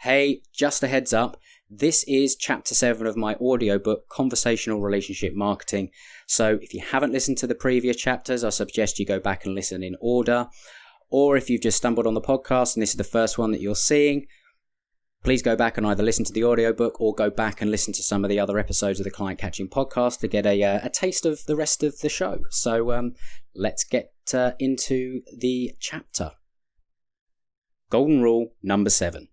Hey, just a heads up, this is chapter 7 of my audiobook, Conversational Relationship Marketing. So if you haven't listened to the previous chapters, I suggest you go back and listen in order. Or if you've just stumbled on the podcast and this is the first one that you're seeing, please go back and either listen to the audiobook or go back and listen to some of the other episodes of the Client Catching podcast to get a taste of the rest of the show. So let's get into the chapter. Golden rule number 7.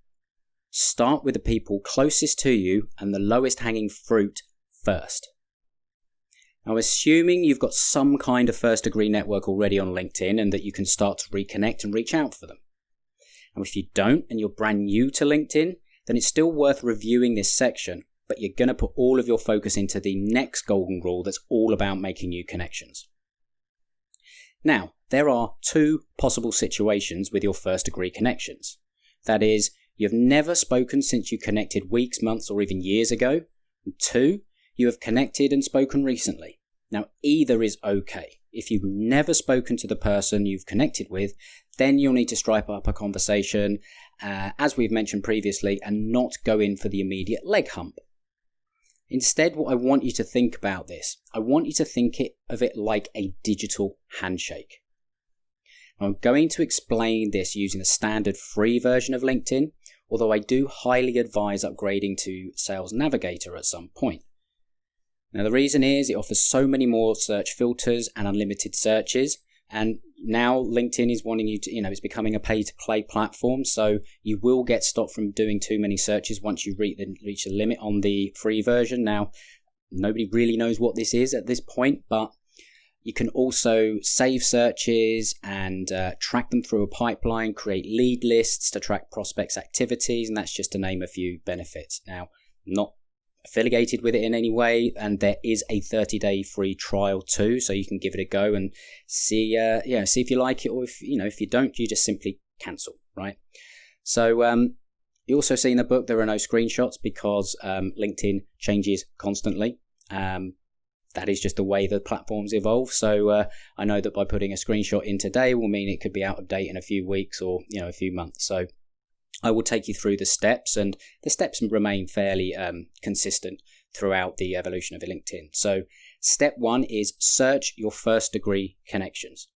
Start with the people closest to you and the lowest hanging fruit first. Now, assuming you've got some kind of first degree network already on LinkedIn and that you can start to reconnect and reach out for them. And if you don't and you're brand new to LinkedIn, then it's still worth reviewing this section, but you're going to put all of your focus into the next golden rule that's all about making new connections. Now, there are 2 possible situations with your first degree connections. That is, you've never spoken since you connected weeks, months, or even years ago. And 2, you have connected and spoken recently. Now, either is okay. If you've never spoken to the person you've connected with, then you'll need to strike up a conversation, as we've mentioned previously, and not go in for the immediate leg hump. Instead, what I want you to think about this, I want you to think of it like a digital handshake. I'm going to explain this using the standard free version of LinkedIn, although I do highly advise upgrading to Sales Navigator at some point. Now, the reason is it offers so many more search filters and unlimited searches, and now LinkedIn is wanting you to, it's becoming a pay-to-play platform, so you will get stopped from doing too many searches once you reach the limit on the free version. Now, nobody really knows what this is at this point, but you can also save searches and track them through a pipeline, create lead lists to track prospects' activities, and that's just to name a few benefits. Now, not affiliated with it in any way, and there is a 30-day free trial too, so you can give it a go and see if you like it, or if you don't, you just simply cancel, right? So you also see in the book there are no screenshots because LinkedIn changes constantly. That is just the way the platforms evolve. So I know that by putting a screenshot in today will mean it could be out of date in a few weeks or a few months. So I will take you through the steps, and the steps remain fairly consistent throughout the evolution of LinkedIn. So step 1 is search your first degree connections.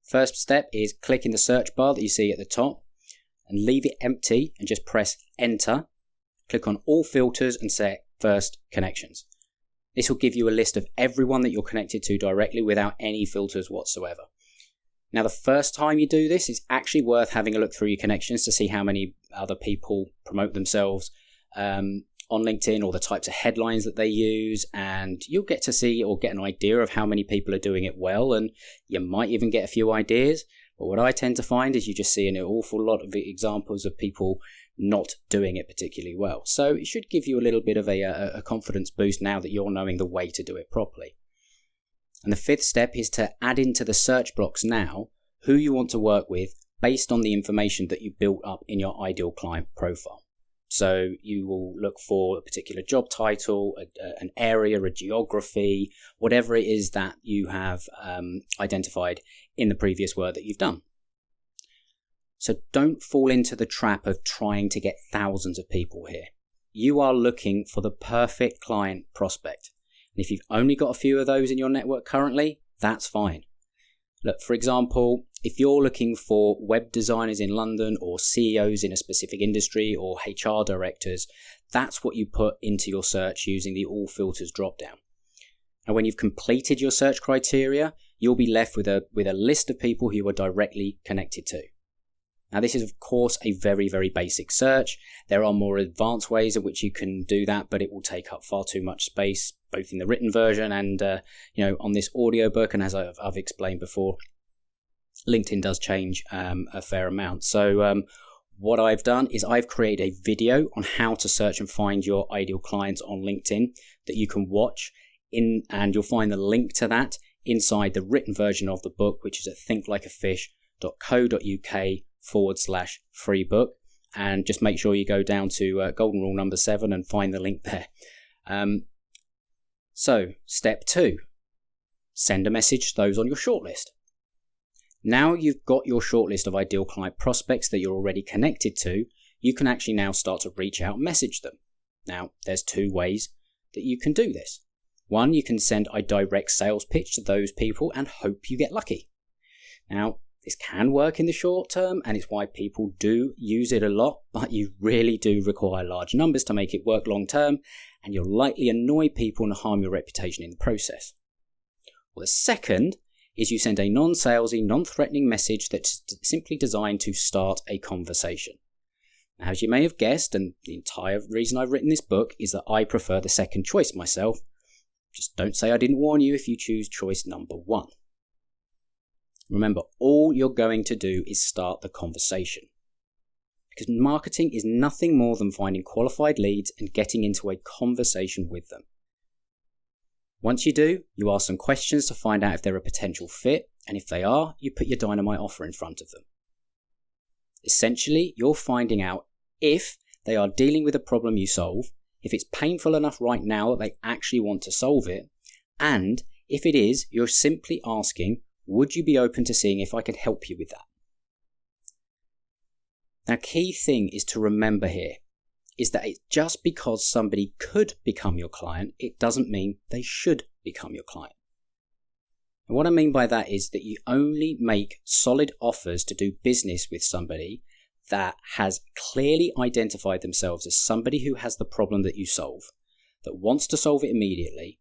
First step is click in the search bar that you see at the top and leave it empty and just press enter. Click on all filters and set first connections. This will give you a list of everyone that you're connected to directly without any filters whatsoever. Now, the first time you do this, it's actually worth having a look through your connections to see how many other people promote themselves on LinkedIn or the types of headlines that they use, and you'll get to see or get an idea of how many people are doing it well, and you might even get a few ideas. But what I tend to find is you just see an awful lot of examples of people not doing it particularly well. So it should give you a little bit of a confidence boost now that you're knowing the way to do it properly. And the 5th step is to add into the search blocks now who you want to work with based on the information that you built up in your ideal client profile. So you will look for a particular job title, an area, a geography, whatever it is that you have identified in the previous work that you've done. So don't fall into the trap of trying to get thousands of people here. You are looking for the perfect client prospect. And if you've only got a few of those in your network currently, that's fine. Look, for example, if you're looking for web designers in London or CEOs in a specific industry or HR directors, that's what you put into your search using the all filters dropdown. And when you've completed your search criteria, you'll be left with a list of people who you are directly connected to. Now, this is, of course, a very, very basic search. There are more advanced ways in which you can do that, but it will take up far too much space, both in the written version and, on this audiobook. And as I've explained before, LinkedIn does change a fair amount. So what I've done is I've created a video on how to search and find your ideal clients on LinkedIn that you can watch and you'll find the link to that inside the written version of the book, which is at thinklikeafish.co.uk/free book, and just make sure you go down to golden rule number 7 and find the link there. So step 2, send a message to those on your shortlist. Now you've got your shortlist of ideal client prospects that you're already connected to, you can actually now start to reach out and message them. Now, there's two ways that you can do this. One, you can send a direct sales pitch to those people and hope you get lucky. Now, this can work in the short term, and it's why people do use it a lot, but you really do require large numbers to make it work long term, and you'll likely annoy people and harm your reputation in the process. Well, the second is you send a non-salesy, non-threatening message that's simply designed to start a conversation. Now, as you may have guessed, and the entire reason I've written this book is that I prefer the second choice myself. Just don't say I didn't warn you if you choose choice number one. Remember, all you're going to do is start the conversation. Because marketing is nothing more than finding qualified leads and getting into a conversation with them. Once you do, you ask some questions to find out if they're a potential fit, and if they are, you put your dynamite offer in front of them. Essentially, you're finding out if they are dealing with a problem you solve, if it's painful enough right now that they actually want to solve it, and if it is, you're simply asking, would you be open to seeing if I could help you with that? Now, key thing is to remember here is that it's just because somebody could become your client, it doesn't mean they should become your client. And what I mean by that is that you only make solid offers to do business with somebody that has clearly identified themselves as somebody who has the problem that you solve, that wants to solve it immediately,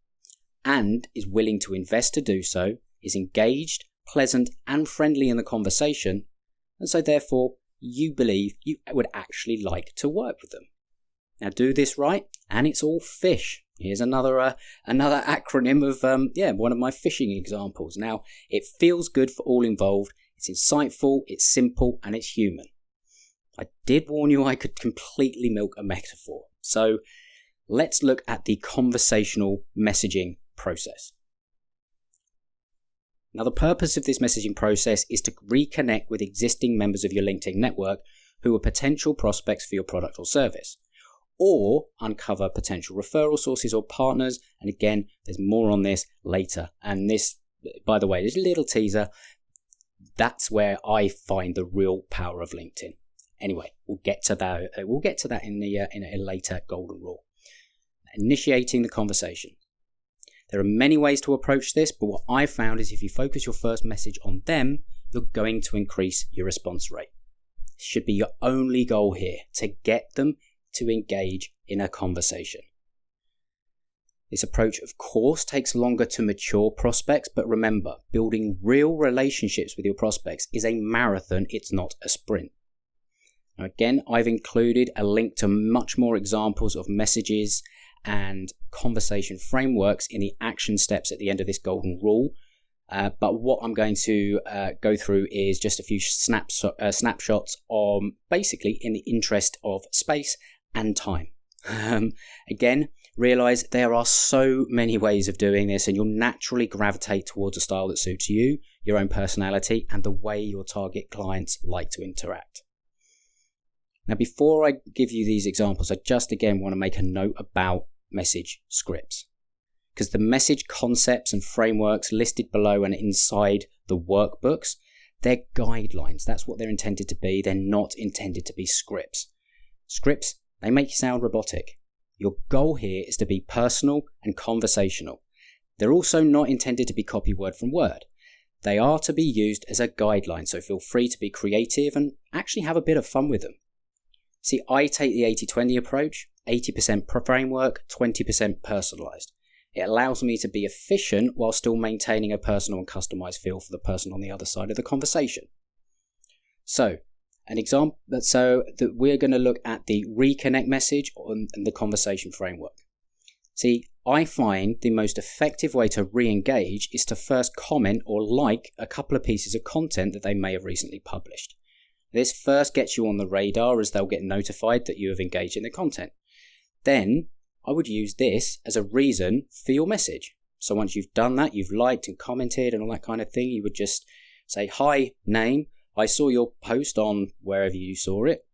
and is willing to invest to do so, is engaged, pleasant, and friendly in the conversation, and so therefore you believe you would actually like to work with them. Now do this right, and it's all fish. Here's another acronym of one of my fishing examples. Now, it feels good for all involved. It's insightful, it's simple, and it's human. I did warn you I could completely milk a metaphor. So let's look at the conversational messaging process. Now, the purpose of this messaging process is to reconnect with existing members of your LinkedIn network who are potential prospects for your product or service, or uncover potential referral sources or partners. And again, there's more on this later. And this, by the way, this little teaser, that's where I find the real power of LinkedIn. Anyway, we'll get to that. In a later golden rule. Initiating the conversation. There are many ways to approach this, but what I found is if you focus your first message on them, you're going to increase your response rate. It should be your only goal here, to get them to engage in a conversation. This approach, of course, takes longer to mature prospects, but remember, building real relationships with your prospects is a marathon, it's not a sprint. Now again, I've included a link to much more examples of messages and conversation frameworks in the action steps at the end of this golden rule. But what I'm going to go through is just a few snapshots on basically in the interest of space and time. Again, realize there are so many ways of doing this, and you'll naturally gravitate towards a style that suits you, your own personality, and the way your target clients like to interact. Now, before I give you these examples, I just again want to make a note about message scripts, because the message concepts and frameworks listed below and inside the workbooks, they're guidelines. That's what they're intended to be. They're not intended to be scripts. Scripts, they make you sound robotic. Your goal here is to be personal and conversational. They're also not intended to be copy word from word. They are to be used as a guideline, so feel free to be creative and actually have a bit of fun with them. See, I take the 80-20 approach, 80% framework, 20% personalized. It allows me to be efficient while still maintaining a personal and customized feel for the person on the other side of the conversation. So, an example, that we're going to look at the reconnect message and the conversation framework. See, I find the most effective way to re-engage is to first comment or like a couple of pieces of content that they may have recently published. This first gets you on the radar as they'll get notified that you have engaged in the content. Then I would use this as a reason for your message. So once you've done that, you've liked and commented and all that kind of thing, you would just say, "Hi, name. I saw your post on wherever you saw it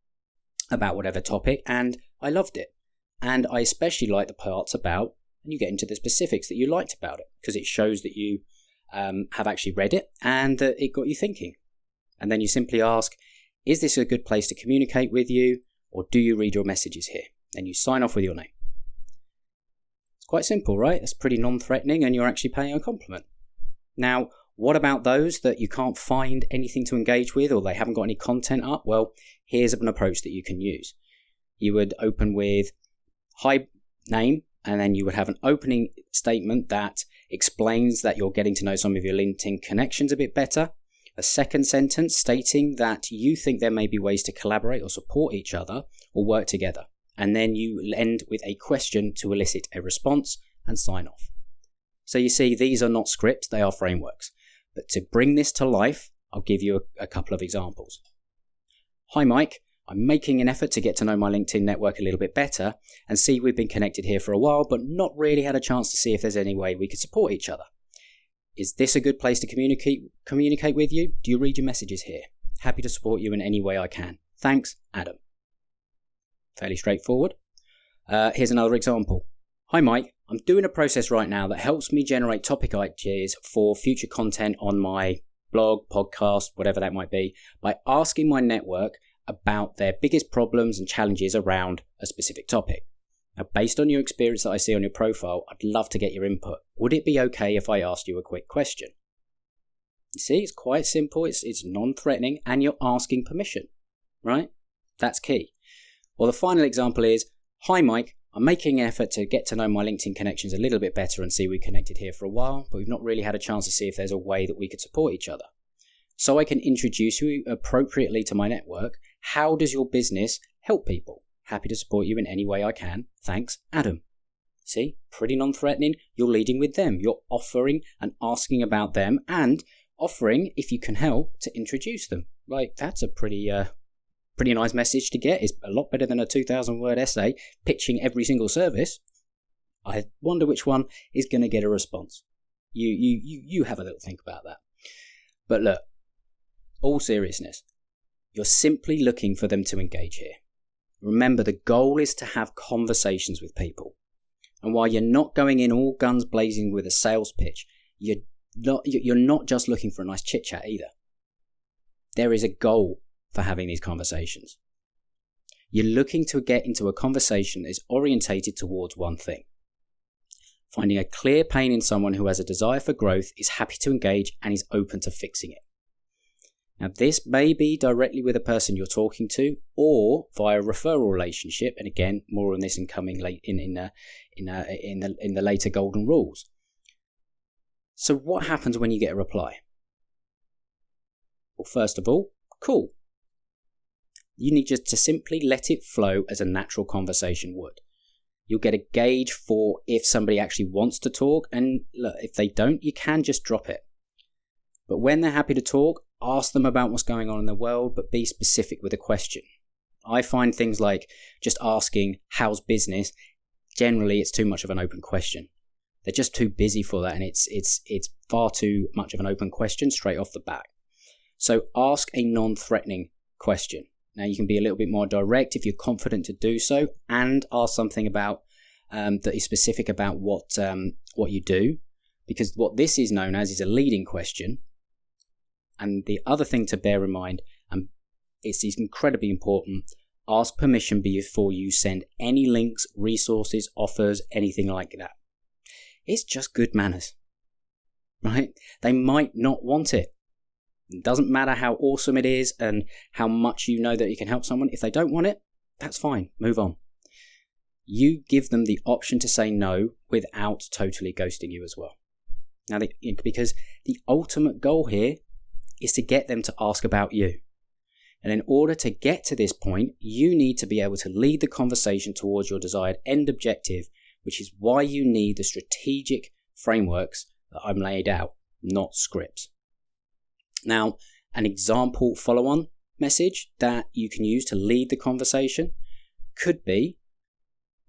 about whatever topic, and I loved it. And I especially like the parts about," and you get into the specifics that you liked about it, because it shows that you have actually read it and that it got you thinking. And then you simply ask, is this a good place to communicate with you? Or do you read your messages here? And you sign off with your name. It's quite simple, right? It's pretty non-threatening and you're actually paying a compliment. Now, what about those that you can't find anything to engage with or they haven't got any content up? Well, here's an approach that you can use. You would open with, hi, name, and then you would have an opening statement that explains that you're getting to know some of your LinkedIn connections a bit better. A second sentence stating that you think there may be ways to collaborate or support each other or work together. And then you end with a question to elicit a response and sign off. So you see, these are not scripts, they are frameworks. But to bring this to life, I'll give you a couple of examples. Hi Mike, I'm making an effort to get to know my LinkedIn network a little bit better and see we've been connected here for a while, but not really had a chance to see if there's any way we could support each other. Is this a good place to communicate with you? Do you read your messages here? Happy to support you in any way I can. Thanks, Adam. Fairly straightforward. Here's another example. Hi Mike, I'm doing a process right now that helps me generate topic ideas for future content on my blog, podcast, whatever that might be, by asking my network about their biggest problems and challenges around a specific topic. Now, based on your experience that I see on your profile, I'd love to get your input. Would it be okay if I asked you a quick question? You see, it's quite simple, it's non-threatening, and you're asking permission, right? That's key. Well, the final example is, hi Mike, I'm making an effort to get to know my LinkedIn connections a little bit better and see we've connected here for a while, but we've not really had a chance to see if there's a way that we could support each other. So I can introduce you appropriately to my network. How does your business help people? Happy to support you in any way I can. Thanks, Adam. See, pretty non-threatening. You're leading with them. You're offering and asking about them and offering, if you can help, to introduce them. Like, that's a pretty nice message to get. It's a lot better than a 2,000-word essay pitching every single service. I wonder which one is going to get a response. You have a little think about that. But look, all seriousness, you're simply looking for them to engage here. Remember, the goal is to have conversations with people. And while you're not going in all guns blazing with a sales pitch, you're not just looking for a nice chit-chat either. There is a goal for having these conversations. You're looking to get into a conversation that is orientated towards one thing. Finding a clear pain in someone who has a desire for growth, is happy to engage, and is open to fixing it. Now, this may be directly with a person you're talking to, or via a referral relationship. And again, more on this in coming late in the later golden rules. So, what happens when you get a reply? Well, first of all, cool. You need just to simply let it flow as a natural conversation would. You'll get a gauge for if somebody actually wants to talk, and look, if they don't, you can just drop it. But when they're happy to talk, ask them about what's going on in the world, but be specific with a question. I find things like just asking, how's business? Generally, it's too much of an open question. They're just too busy for that, and it's far too much of an open question straight off the bat. So ask a non-threatening question. Now, you can be a little bit more direct if you're confident to do so, and ask something about that is specific about what you do, because what this is known as is a leading question. And the other thing to bear in mind, and it's incredibly important, ask permission before you send any links, resources, offers, anything like that. It's just good manners, right? They might not want it. It doesn't matter how awesome it is and how much you know that you can help someone. If they don't want it, that's fine. Move on. You give them the option to say no without totally ghosting you as well. Now, because the ultimate goal here is to get them to ask about you. And in order to get to this point, you need to be able to lead the conversation towards your desired end objective, which is why you need the strategic frameworks that I'm laid out, not scripts. Now, an example follow-on message that you can use to lead the conversation could be,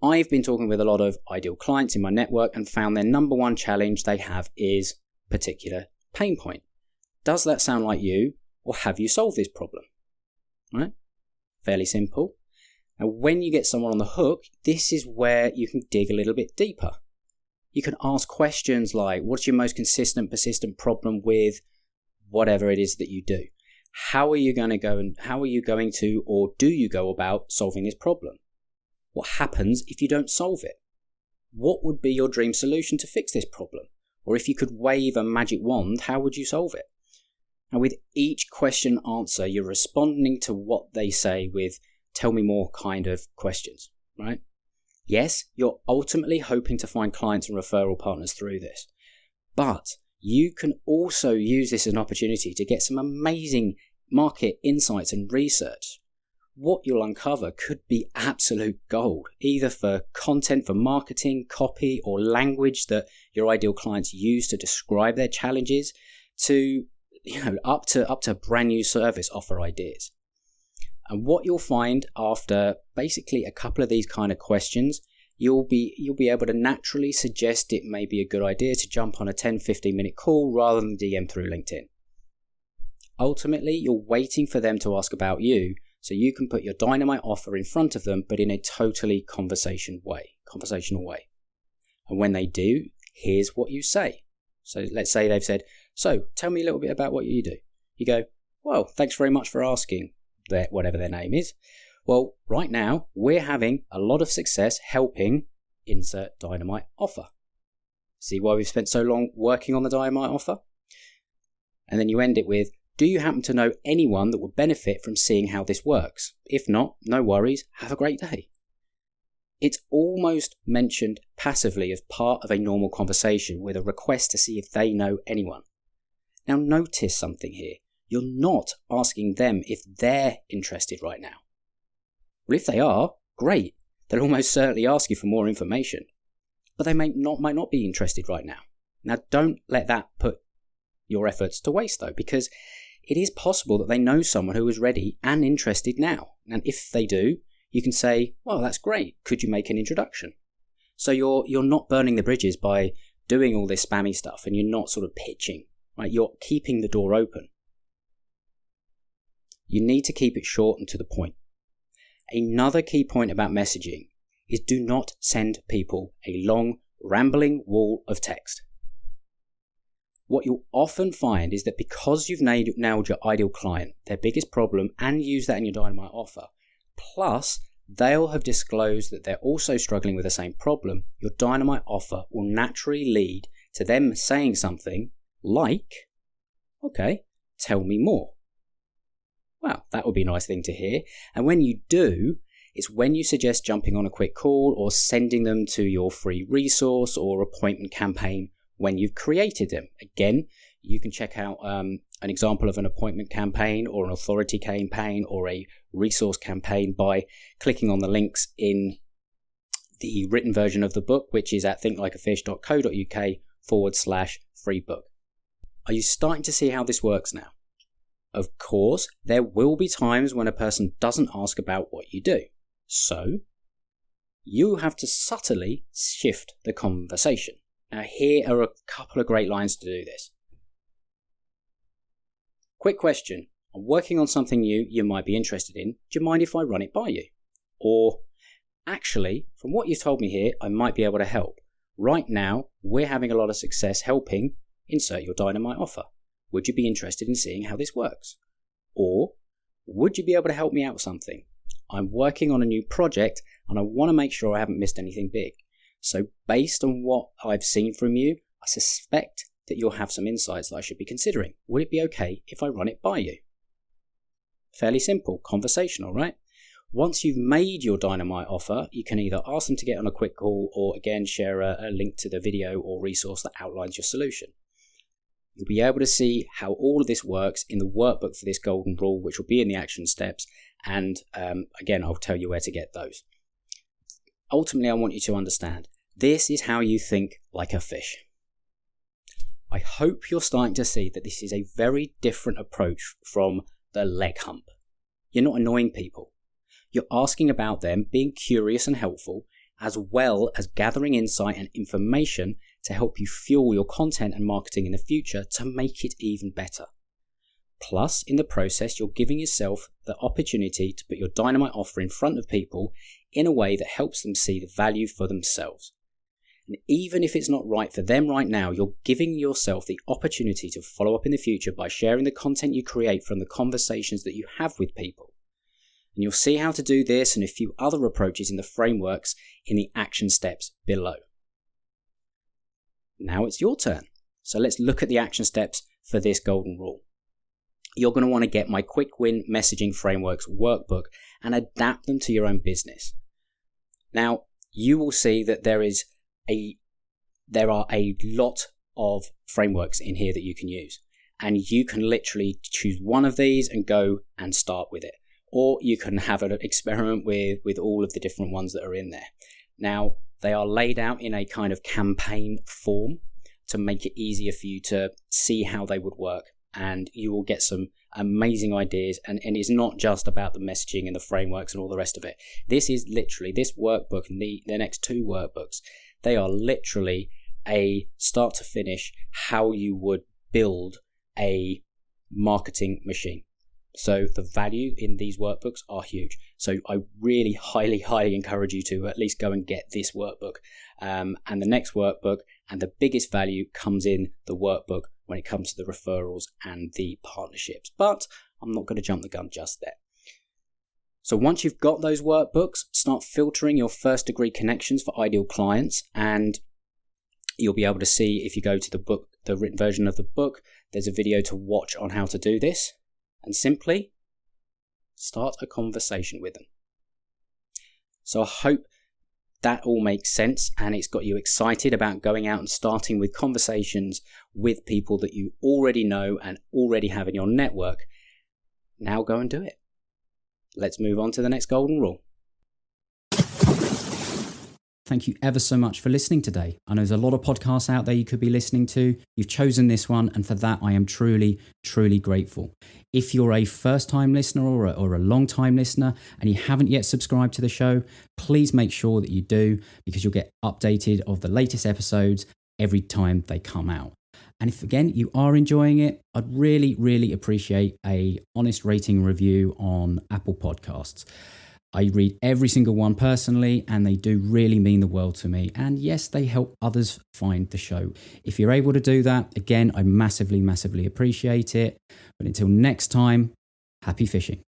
I've been talking with a lot of ideal clients in my network and found their number one challenge they have is particular pain point. Does that sound like you, or have you solved this problem? Right? Fairly simple. Now, when you get someone on the hook, this is where you can dig a little bit deeper. You can ask questions like, what's your most consistent, persistent problem with whatever it is that you do? how are you going to, or do you go about solving this problem? What happens if you don't solve it? What would be your dream solution to fix this problem? Or if you could wave a magic wand, how would you solve it? And with each question answer, you're responding to what they say with tell me more kind of questions, right? Yes, you're ultimately hoping to find clients and referral partners through this, but you can also use this as an opportunity to get some amazing market insights and research. What you'll uncover could be absolute gold, either for content for marketing, copy, or language that your ideal clients use to describe their challenges, to up to brand new service offer ideas. And what you'll find after basically a couple of these kind of questions, you'll be able to naturally suggest it may be a good idea to jump on a 10-15 minute call rather than DM through LinkedIn. Ultimately, you're waiting for them to ask about you so you can put your dynamite offer in front of them, but in a totally conversational way. And when they do, here's what you say. So let's say they've said, so tell me a little bit about what you do. You go, well, thanks very much for asking, whatever their name is. Well, right now, we're having a lot of success helping insert dynamite offer. See why we've spent so long working on the dynamite offer? And then you end it with, do you happen to know anyone that would benefit from seeing how this works? If not, no worries, have a great day. It's almost mentioned passively as part of a normal conversation with a request to see if they know anyone. Now notice something here. You're not asking them if they're interested right now. Well, if they are, great. They'll almost certainly ask you for more information. But they might not be interested right now. Now don't let that put your efforts to waste though, because it is possible that they know someone who is ready and interested now. And if they do, you can say, well, that's great. Could you make an introduction? So you're not burning the bridges by doing all this spammy stuff, and you're not sort of pitching, right? You're keeping the door open. You need to keep it short and to the point. Another key point about messaging is do not send people a long, rambling wall of text. What you'll often find is that because you've nailed your ideal client, their biggest problem, and used that in your dynamite offer, plus they'll have disclosed that they're also struggling with the same problem, your dynamite offer will naturally lead to them saying something like, okay, tell me more. Well, that would be a nice thing to hear. And when you do, it's when you suggest jumping on a quick call or sending them to your free resource or appointment campaign when you've created them. Again, you can check out an example of an appointment campaign or an authority campaign or a resource campaign by clicking on the links in the written version of the book, which is at thinklikeafish.co.uk/free book. Are you starting to see how this works now? Of course, there will be times when a person doesn't ask about what you do. So, you have to subtly shift the conversation. Now, here are a couple of great lines to do this. Quick question. I'm working on something new you might be interested in. Do you mind if I run it by you? Or, actually, from what you've told me here, I might be able to help. Right now, we're having a lot of success helping insert your dynamite offer. Would you be interested in seeing how this works? Or, would you be able to help me out with something? I'm working on a new project and I want to make sure I haven't missed anything big. So based on what I've seen from you, I suspect that you'll have some insights that I should be considering. Would it be okay if I run it by you? Fairly simple, conversational, right? Once you've made your dynamite offer, you can either ask them to get on a quick call or again share a link to the video or resource that outlines your solution. You'll be able to see how all of this works in the workbook for this golden rule, which will be in the action steps. And again, I'll tell you where to get those. Ultimately, I want you to understand, this is how you think like a fish. I hope you're starting to see that this is a very different approach from the leg hump. You're not annoying people. You're asking about them, being curious and helpful, as well as gathering insight and information to help you fuel your content and marketing in the future to make it even better. Plus, in the process, you're giving yourself the opportunity to put your dynamite offer in front of people in a way that helps them see the value for themselves. And even if it's not right for them right now, you're giving yourself the opportunity to follow up in the future by sharing the content you create from the conversations that you have with people. And you'll see how to do this and a few other approaches in the frameworks in the action steps below. Now it's your turn. So let's look at the action steps for this golden rule. You're going to want to get my Quick Win Messaging Frameworks workbook and adapt them to your own business. Now, you will see that there are a lot of frameworks in here that you can use. And you can literally choose one of these and go and start with it. Or you can have an experiment with all of the different ones that are in there. Now, they are laid out in a kind of campaign form to make it easier for you to see how they would work. And you will get some amazing ideas. And it's not just about the messaging and the frameworks and all the rest of it. This is literally, this workbook and the next two workbooks, they are literally a start to finish how you would build a marketing machine. So the value in these workbooks are huge. So I really highly encourage you to at least go and get this workbook. And the next workbook, and the biggest value comes in the workbook when it comes to the referrals and the partnerships. But I'm not going to jump the gun just there. So once you've got those workbooks, start filtering your first degree connections for ideal clients, and you'll be able to see, if you go to the book, the written version of the book, there's a video to watch on how to do this. And simply start a conversation with them. So I hope that all makes sense and it's got you excited about going out and starting with conversations with people that you already know and already have in your network. Now go and do it. Let's move on to the next golden rule. Thank you ever so much for listening today. I know there's a lot of podcasts out there you could be listening to. You've chosen this one, and for that I am truly grateful. If you're a first-time listener or a long-time listener and you haven't yet subscribed to the show, please make sure that you do, because you'll get updated of the latest episodes every time they come out. And if, again, you are enjoying it, I'd really appreciate a honest rating review on Apple Podcasts. I read every single one personally, and they do really mean the world to me. And yes, they help others find the show. If you're able to do that, again, I massively appreciate it. But until next time, happy fishing.